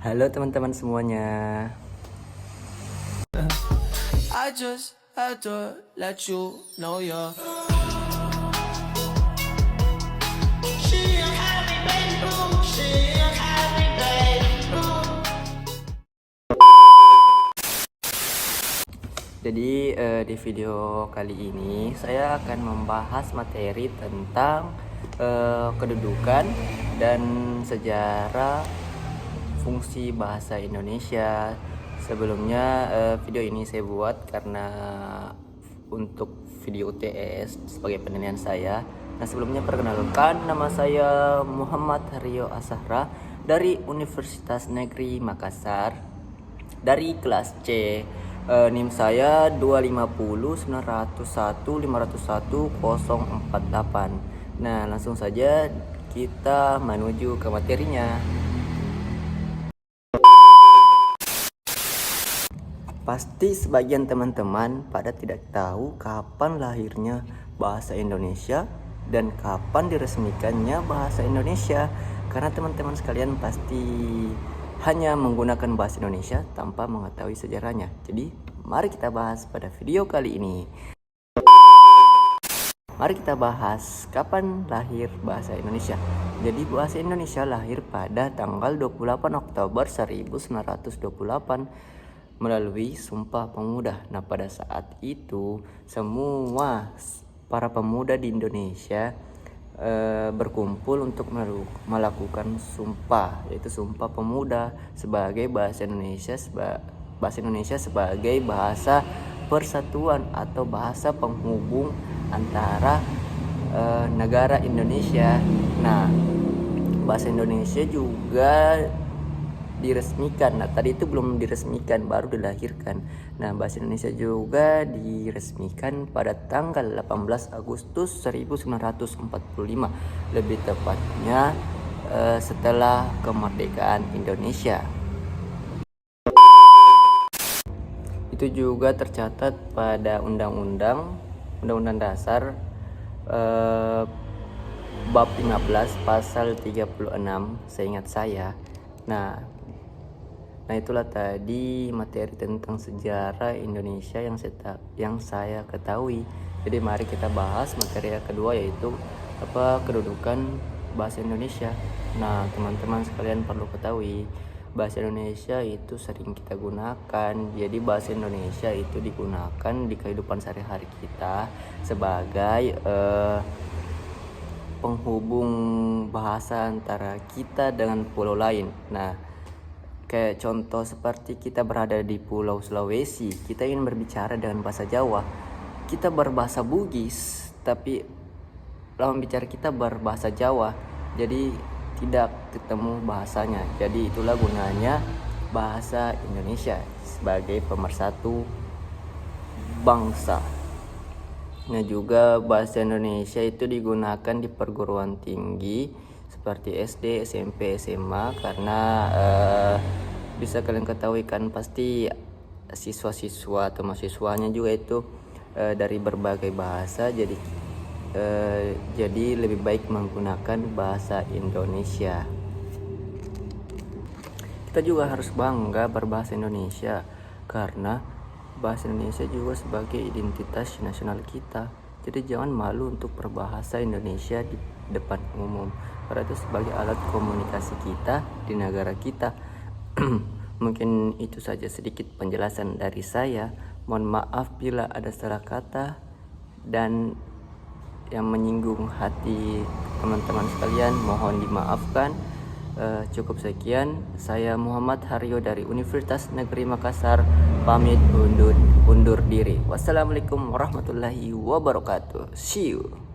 Halo teman-teman semuanya. I just had to let you know you're. Jadi di video kali ini saya akan membahas materi tentang kedudukan dan sejarah fungsi bahasa Indonesia. Sebelumnya video ini saya buat karena untuk video UTS sebagai penilaian saya. Nah, sebelumnya perkenalkan, nama saya Muhammad Haryo Asahra dari Universitas Negeri Makassar dari kelas C. NIM saya 250901048. Nah, langsung saja kita menuju ke materinya. Pasti sebagian teman-teman pada tidak tahu kapan lahirnya bahasa Indonesia dan kapan diresmikannya bahasa Indonesia. Karena teman-teman sekalian pasti hanya menggunakan bahasa Indonesia tanpa mengetahui sejarahnya. Jadi, mari kita bahas pada video kali ini. Mari kita bahas kapan lahir bahasa Indonesia. Jadi, bahasa Indonesia lahir pada tanggal 28 Oktober 1928 melalui Sumpah Pemuda. Nah, pada saat itu semua para pemuda di Indonesia berkumpul untuk melakukan sumpah, yaitu Sumpah Pemuda sebagai bahasa Indonesia sebagai bahasa persatuan atau bahasa penghubung antara negara Indonesia. Nah, bahasa Indonesia juga diresmikan. Nah, tadi itu belum diresmikan, baru dilahirkan. Nah, bahasa Indonesia juga diresmikan pada tanggal 18 Agustus 1945, lebih tepatnya setelah kemerdekaan Indonesia. Itu juga tercatat pada Undang-Undang Dasar bab 15 pasal 36 seingat saya. Nah, itulah tadi materi tentang sejarah Indonesia yang saya ketahui. Jadi mari kita bahas materi yang kedua, yaitu kedudukan bahasa Indonesia. Nah, teman-teman sekalian perlu ketahui, bahasa Indonesia itu sering kita gunakan. Jadi bahasa Indonesia itu digunakan di kehidupan sehari-hari kita sebagai penghubung bahasa antara kita dengan pulau lain. Nah, kayak contoh seperti kita berada di Pulau Sulawesi, kita ingin berbicara dengan bahasa Jawa, kita berbahasa Bugis, tapi lawan bicara kita berbahasa Jawa, jadi tidak ketemu bahasanya. Jadi itulah gunanya bahasa Indonesia sebagai pemersatu bangsa. Nah, juga bahasa Indonesia itu digunakan di perguruan tinggi seperti SD, SMP, SMA, karena bisa kalian ketahui kan, pasti siswa-siswa atau mahasiswanya juga itu dari berbagai bahasa, jadi lebih baik menggunakan bahasa Indonesia. Kita juga harus bangga berbahasa Indonesia karena bahasa Indonesia juga sebagai identitas nasional kita. Jadi jangan malu untuk berbahasa Indonesia di depan umum, karena itu sebagai alat komunikasi kita di negara kita. Mungkin itu saja sedikit penjelasan dari saya. Mohon maaf bila ada salah kata dan yang menyinggung hati teman-teman sekalian, mohon dimaafkan. Cukup sekian, saya Muhammad Haryo dari Universitas Negeri Makassar, pamit undur diri. Wassalamualaikum warahmatullahi wabarakatuh. See you.